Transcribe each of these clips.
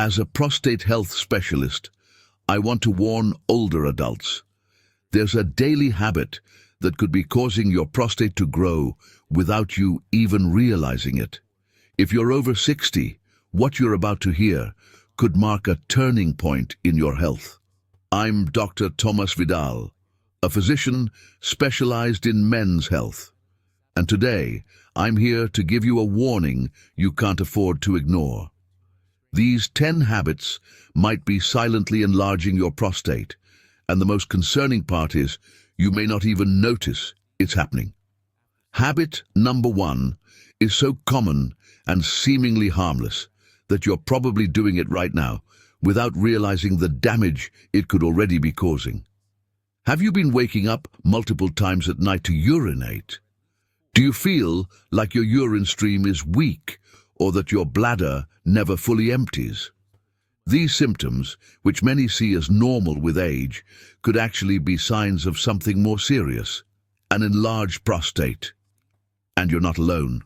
As a prostate health specialist, I want to warn older adults. There's a daily habit that could be causing your prostate to grow without you even realizing it. If you're over 60, what you're about to hear could mark a turning point in your health. I'm Dr. Thomas Vidal, a physician specialized in men's health. And today, I'm here to give you a warning you can't afford to ignore. These 10 habits might be silently enlarging your prostate, and the most concerning part is you may not even notice it's happening. Habit number 1 is so common and seemingly harmless that you're probably doing it right now without realizing the damage it could already be causing. Have you been waking up multiple times at night to urinate? Do you feel like your urine stream is weak or that your bladder never fully empties? These symptoms, which many see as normal with age, could actually be signs of something more serious, an enlarged prostate. And you're not alone.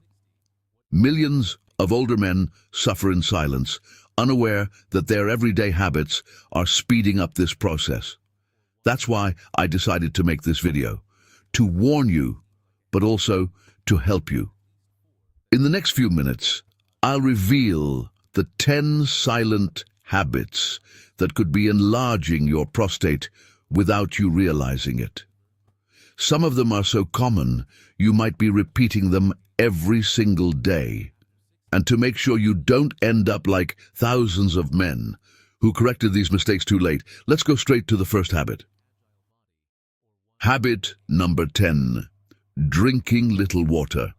Millions of older men suffer in silence, unaware that their everyday habits are speeding up this process. That's why I decided to make this video, to warn you, but also to help you. In the next few minutes, I'll reveal the 10 silent habits that could be enlarging your prostate without you realizing it. Some of them are so common, you might be repeating them every single day. And to make sure you don't end up like thousands of men who corrected these mistakes too late, let's go straight to the first habit. Habit number 10, drinking little water.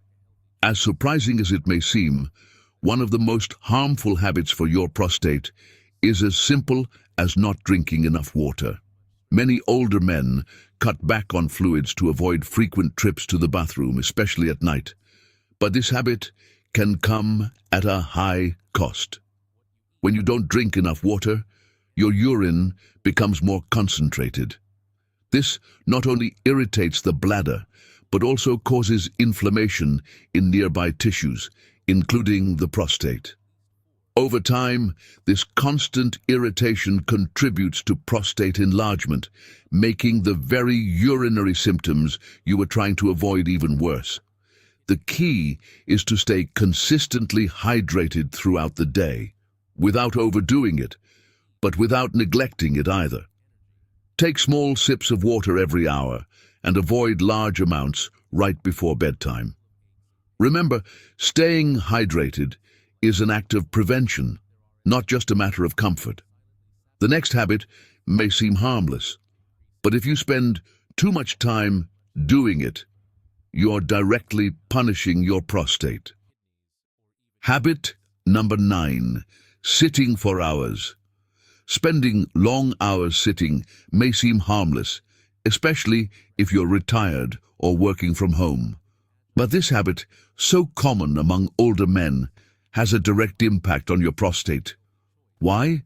As surprising as it may seem, one of the most harmful habits for your prostate is as simple as not drinking enough water. Many older men cut back on fluids to avoid frequent trips to the bathroom, especially at night. But this habit can come at a high cost. When you don't drink enough water, your urine becomes more concentrated. This not only irritates the bladder, but also causes inflammation in nearby tissues, including the prostate. Over time, this constant irritation contributes to prostate enlargement, making the very urinary symptoms you were trying to avoid even worse. The key is to stay consistently hydrated throughout the day, without overdoing it, but without neglecting it either. Take small sips of water every hour and avoid large amounts right before bedtime. Remember, staying hydrated is an act of prevention, not just a matter of comfort. The next habit may seem harmless, but if you spend too much time doing it, you're directly punishing your prostate. Habit number 9, sitting for hours. Spending long hours sitting may seem harmless, especially if you're retired or working from home. But this habit, so common among older men, has a direct impact on your prostate. Why?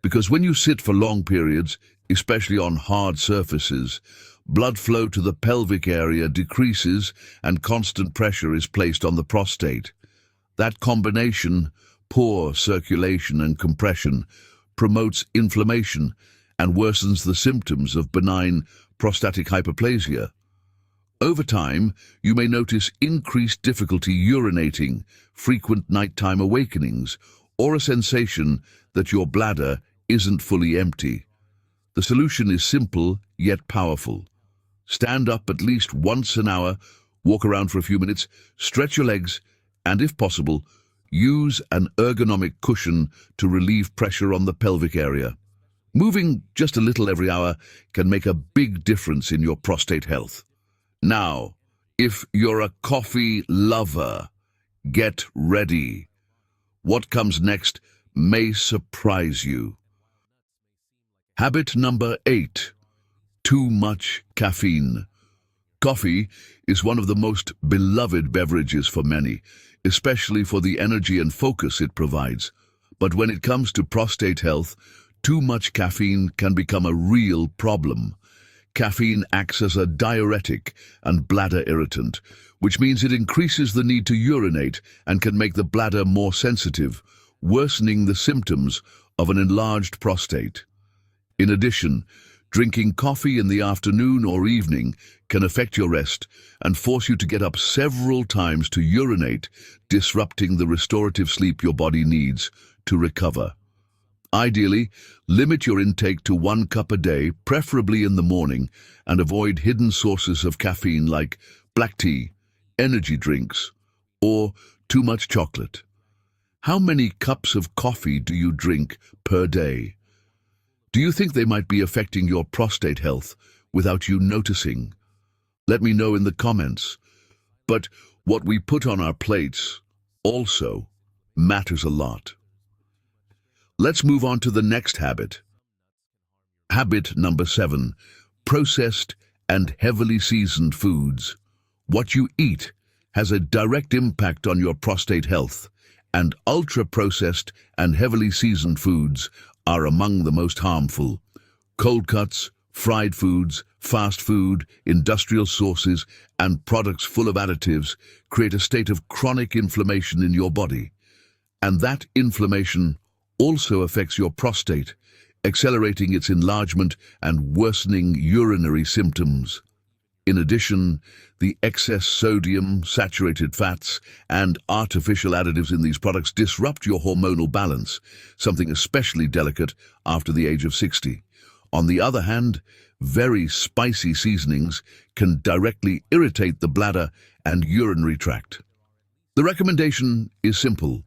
Because when you sit for long periods, especially on hard surfaces, blood flow to the pelvic area decreases and constant pressure is placed on the prostate. That combination, poor circulation and compression, promotes inflammation and worsens the symptoms of benign prostatic hyperplasia. Over time, you may notice increased difficulty urinating, frequent nighttime awakenings, or a sensation that your bladder isn't fully empty. The solution is simple yet powerful. Stand up at least once an hour, walk around for a few minutes, stretch your legs, and if possible, use an ergonomic cushion to relieve pressure on the pelvic area. Moving just a little every hour can make a big difference in your prostate health. Now, if you're a coffee lover, get ready. What comes next may surprise you. Habit number 8, too much caffeine. Coffee is one of the most beloved beverages for many, especially for the energy and focus it provides. But when it comes to prostate health, too much caffeine can become a real problem. Caffeine acts as a diuretic and bladder irritant, which means it increases the need to urinate and can make the bladder more sensitive, worsening the symptoms of an enlarged prostate. In addition, drinking coffee in the afternoon or evening can affect your rest and force you to get up several times to urinate, disrupting the restorative sleep your body needs to recover. Ideally, limit your intake to 1 cup a day, preferably in the morning, and avoid hidden sources of caffeine like black tea, energy drinks, or too much chocolate. How many cups of coffee do you drink per day? Do you think they might be affecting your prostate health without you noticing? Let me know in the comments. But what we put on our plates also matters a lot. Let's move on to the next habit. Habit number 7, processed and heavily seasoned foods. What you eat has a direct impact on your prostate health, and ultra-processed and heavily seasoned foods are among the most harmful. Cold cuts, fried foods, fast food, industrial sauces, and products full of additives create a state of chronic inflammation in your body. And that inflammation also affects your prostate, accelerating its enlargement and worsening urinary symptoms. In addition, the excess sodium, saturated fats, and artificial additives in these products disrupt your hormonal balance, something especially delicate after the age of 60. On the other hand, very spicy seasonings can directly irritate the bladder and urinary tract. The recommendation is simple.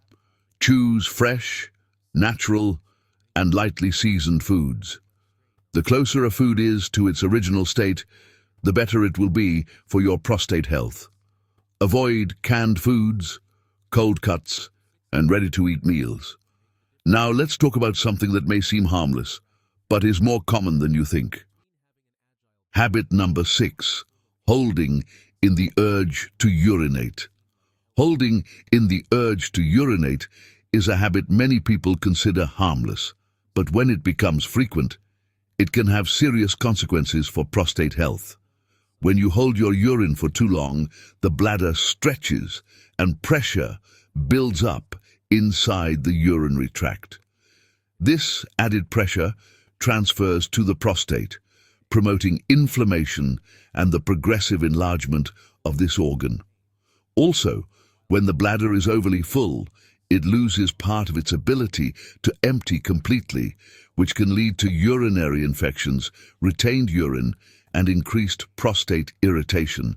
Choose fresh, natural, and lightly seasoned foods. The closer a food is to its original state, the better it will be for your prostate health. Avoid canned foods, cold cuts, and ready-to-eat meals. Now let's talk about something that may seem harmless, but is more common than you think. Habit number 6, holding in the urge to urinate. Holding in the urge to urinate is a habit many people consider harmless, but when it becomes frequent, it can have serious consequences for prostate health. When you hold your urine for too long, the bladder stretches and pressure builds up inside the urinary tract. This added pressure transfers to the prostate, promoting inflammation and the progressive enlargement of this organ. Also, when the bladder is overly full, it loses part of its ability to empty completely, which can lead to urinary infections, retained urine, and increased prostate irritation.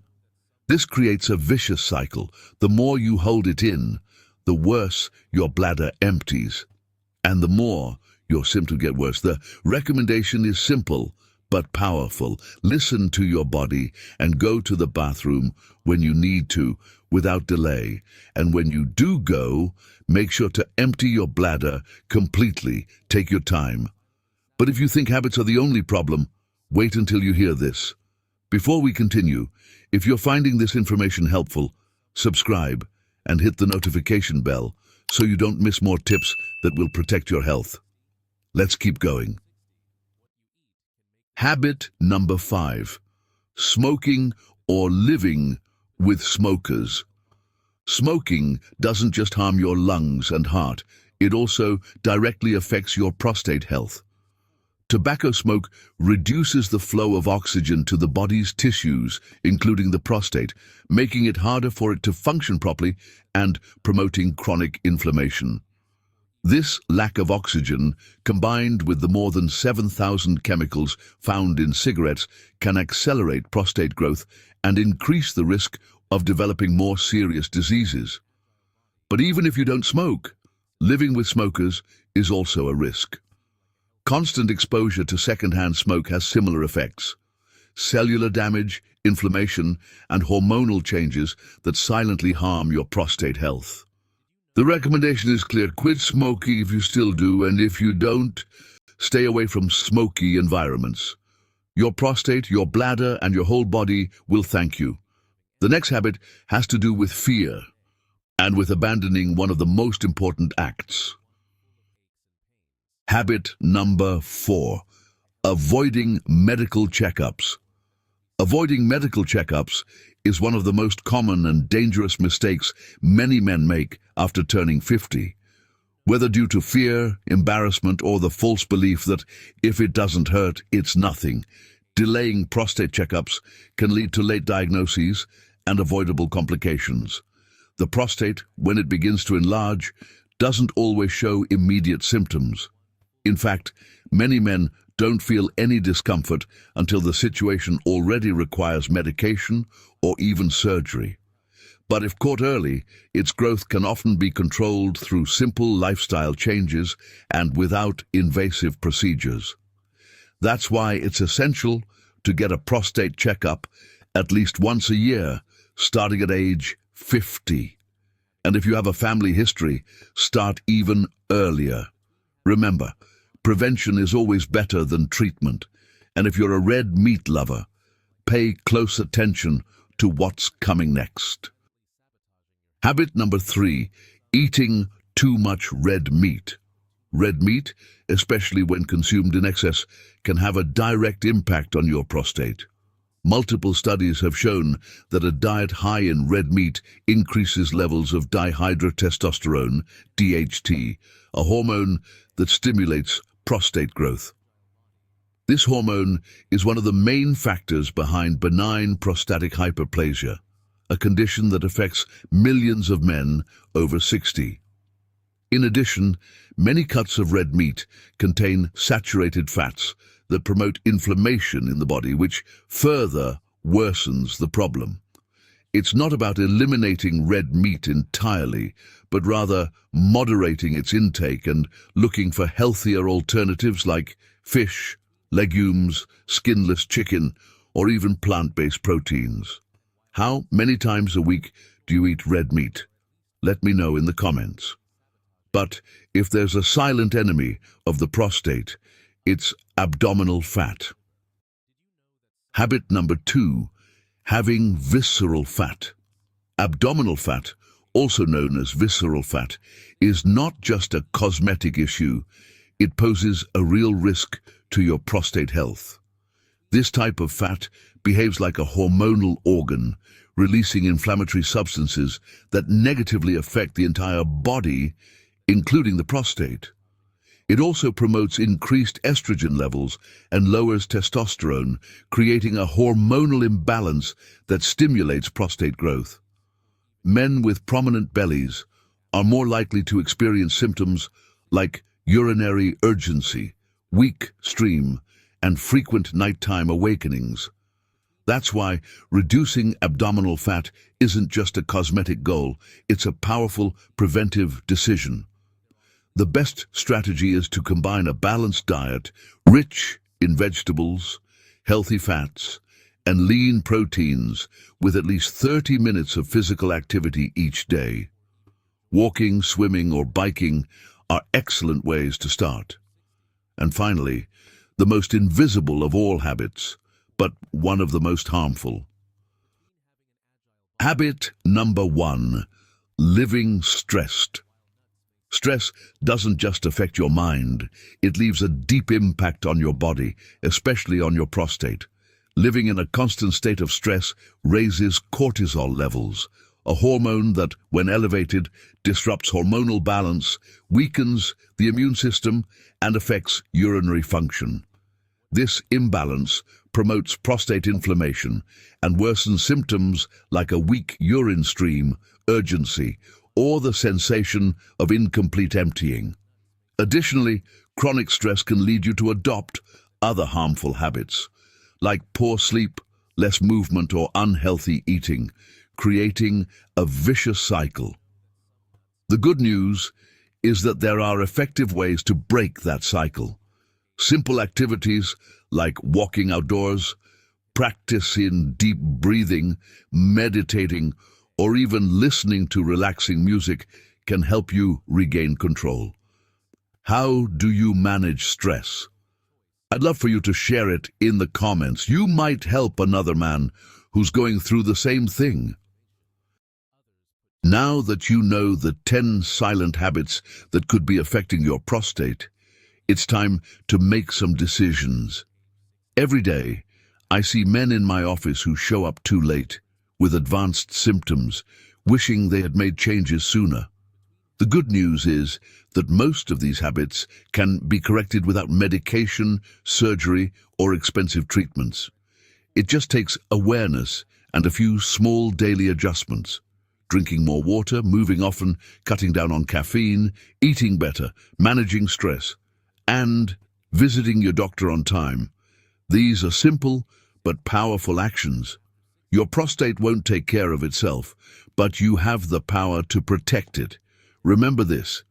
This creates a vicious cycle. The more you hold it in, the worse your bladder empties, and the more your symptoms get worse. The recommendation is simple but powerful. Listen to your body and go to the bathroom when you need to without delay. And when you do go, make sure to empty your bladder completely. Take your time. But if you think habits are the only problem, wait until you hear this. Before we continue, if you're finding this information helpful, subscribe and hit the notification bell so you don't miss more tips that will protect your health. Let's keep going. Habit number 5, smoking or living with smokers. Smoking doesn't just harm your lungs and heart, it also directly affects your prostate health. Tobacco smoke reduces the flow of oxygen to the body's tissues, including the prostate, making it harder for it to function properly and promoting chronic inflammation. This lack of oxygen, combined with the more than 7,000 chemicals found in cigarettes, can accelerate prostate growth and increase the risk of developing more serious diseases. But even if you don't smoke, living with smokers is also a risk. Constant exposure to secondhand smoke has similar effects: cellular damage, inflammation, and hormonal changes that silently harm your prostate health. The recommendation is clear: quit smoking if you still do, and if you don't, stay away from smoky environments. Your prostate, your bladder, and your whole body will thank you. The next habit has to do with fear and with abandoning one of the most important acts. Habit number 4, avoiding medical checkups. Avoiding medical checkups is one of the most common and dangerous mistakes many men make after turning 50. Whether due to fear, embarrassment, or the false belief that if it doesn't hurt, it's nothing, delaying prostate checkups can lead to late diagnoses and avoidable complications. The prostate, when it begins to enlarge, doesn't always show immediate symptoms. In fact, many men don't feel any discomfort until the situation already requires medication or even surgery. But if caught early, its growth can often be controlled through simple lifestyle changes and without invasive procedures. That's why it's essential to get a prostate checkup at least once a year, starting at age 50. And if you have a family history, start even earlier. Remember, prevention is always better than treatment. And if you're a red meat lover, pay close attention to what's coming next. Habit number 3, eating too much red meat. Red meat, especially when consumed in excess, can have a direct impact on your prostate. Multiple studies have shown that a diet high in red meat increases levels of dihydrotestosterone, DHT, a hormone that stimulates prostate growth. This hormone is one of the main factors behind benign prostatic hyperplasia, a condition that affects millions of men over 60. In addition, many cuts of red meat contain saturated fats that promote inflammation in the body, which further worsens the problem. It's not about eliminating red meat entirely, but rather moderating its intake and looking for healthier alternatives like fish, legumes, skinless chicken, or even plant-based proteins. How many times a week do you eat red meat? Let me know in the comments. But if there's a silent enemy of the prostate, it's abdominal fat. Habit number 2, having visceral fat. Abdominal fat, also known as visceral fat, is not just a cosmetic issue. It poses a real risk to your prostate health. This type of fat behaves like a hormonal organ, releasing inflammatory substances that negatively affect the entire body, including the prostate. It also promotes increased estrogen levels and lowers testosterone, creating a hormonal imbalance that stimulates prostate growth. Men with prominent bellies are more likely to experience symptoms like urinary urgency, weak stream, and frequent nighttime awakenings. That's why reducing abdominal fat isn't just a cosmetic goal, it's a powerful preventive decision. The best strategy is to combine a balanced diet, rich in vegetables, healthy fats, and lean proteins with at least 30 minutes of physical activity each day. Walking, swimming, or biking are excellent ways to start. And finally, the most invisible of all habits, but one of the most harmful. Habit number 1, living stressed. Stress doesn't just affect your mind, it leaves a deep impact on your body, especially on your prostate. Living in a constant state of stress raises cortisol levels, a hormone that, when elevated, disrupts hormonal balance, weakens the immune system, and affects urinary function. This imbalance promotes prostate inflammation and worsens symptoms like a weak urine stream, urgency, or the sensation of incomplete emptying. Additionally, chronic stress can lead you to adopt other harmful habits, like poor sleep, less movement, or unhealthy eating, creating a vicious cycle. The good news is that there are effective ways to break that cycle. Simple activities like walking outdoors, practice in deep breathing, meditating, or even listening to relaxing music can help you regain control. How do you manage stress? I'd love for you to share it in the comments. You might help another man who's going through the same thing. Now that you know the 10 silent habits that could be affecting your prostate, it's time to make some decisions. Every day, I see men in my office who show up too late, with advanced symptoms, wishing they had made changes sooner. The good news is that most of these habits can be corrected without medication, surgery, or expensive treatments. It just takes awareness and a few small daily adjustments. Drinking more water, moving often, cutting down on caffeine, eating better, managing stress, and visiting your doctor on time. These are simple but powerful actions. Your prostate won't take care of itself, but you have the power to protect it. Remember this,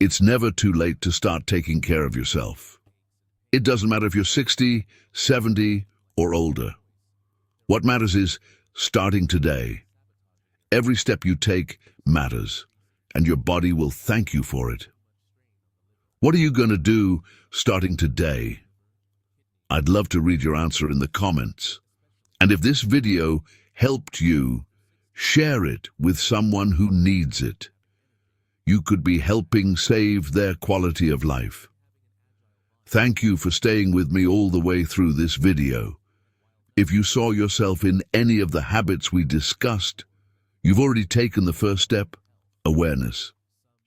it's never too late to start taking care of yourself. It doesn't matter if you're 60, 70, or older. What matters is starting today. Every step you take matters, and your body will thank you for it. What are you going to do starting today? I'd love to read your answer in the comments. And if this video helped you, share it with someone who needs it. You could be helping save their quality of life. Thank you for staying with me all the way through this video. If you saw yourself in any of the habits we discussed, you've already taken the first step, awareness.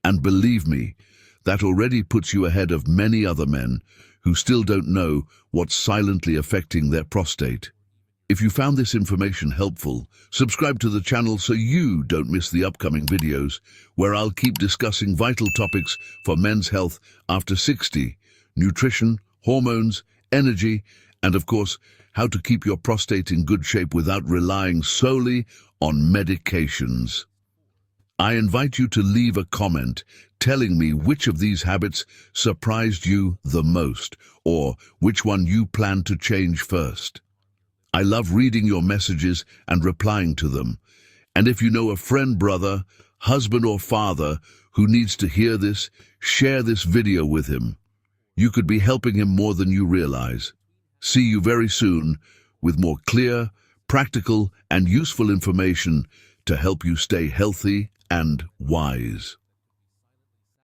And believe me, that already puts you ahead of many other men who still don't know what's silently affecting their prostate. If you found this information helpful, subscribe to the channel so you don't miss the upcoming videos where I'll keep discussing vital topics for men's health after 60, nutrition, hormones, energy, and of course, how to keep your prostate in good shape without relying solely on medications. I invite you to leave a comment telling me which of these habits surprised you the most, or which one you plan to change first. I love reading your messages and replying to them. And if you know a friend, brother, husband, or father who needs to hear this, share this video with him. You could be helping him more than you realize. See you very soon with more clear, practical, and useful information to help you stay healthy and wise.